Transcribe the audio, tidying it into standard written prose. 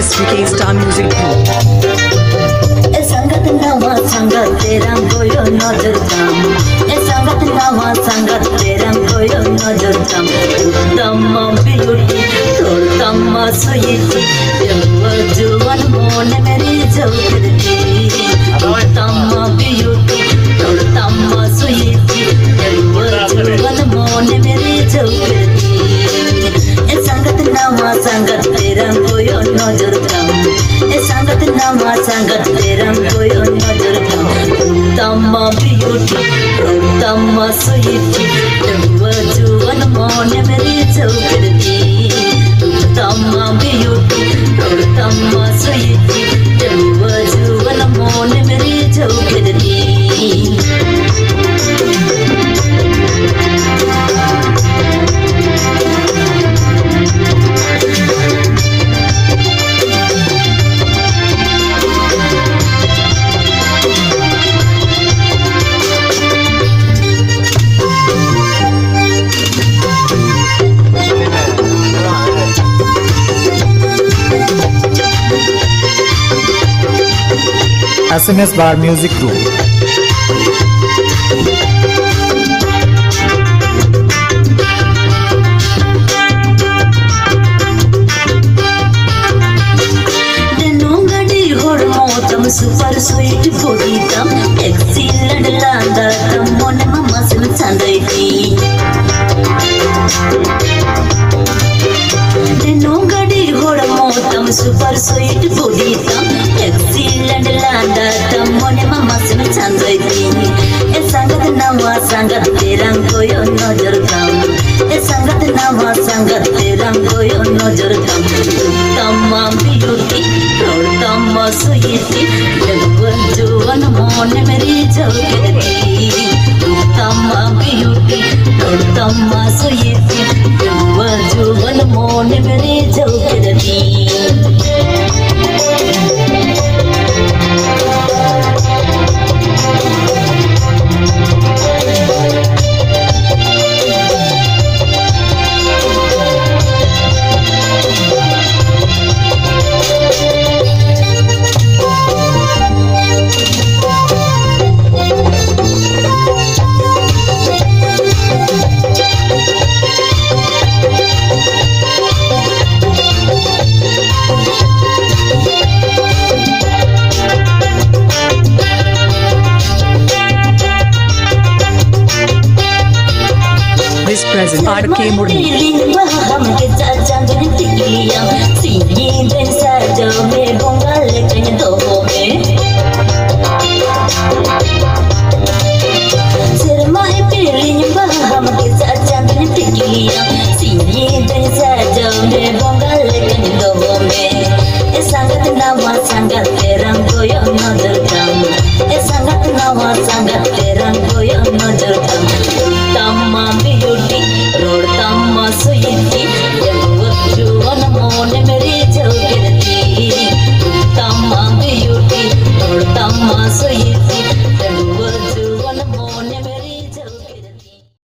SVK Star Music Group. ए संगत नवा संगत तेरा कोयो नजर कम ए संगत नवा संगत तेरा कोयो नजर कम तम्मा ब्यूटी तोर तम्मा स्वीटी जुवन मोन मेरी जौकरती तम्मा ब्यूटी तोर तम्मा स्वीटी जुवन मोन मेरी जौकरती ए संगत नवा संगत तेरा कोयो नजर कम ए संगत नवा संगत तेरा कोयो नजर कम तम्मा ब्यूटी तम्मा स्वीटी जुवन मोन मेरी जौकरती तम्मा ब्यूटी तम्मा स्वीटी जुवन मोन मेरी जौकरती SMS Bar Music Group. Super sweet body tam excellent landa tam mon mama sin chandai deno gadi hod motam super sweet body tam excellent landa tam mon mama sin chandai e sangat nawa sangat terang koyo najar kam e sangat nawa sangat terang koyo najar kam tamma beauty तम्मा स्वीटी जुवन मोन मेरी जौकरती तम्मा beauty तम्मा स्वीटी जुवन मोन मेरी जौकरती This present RK Murni.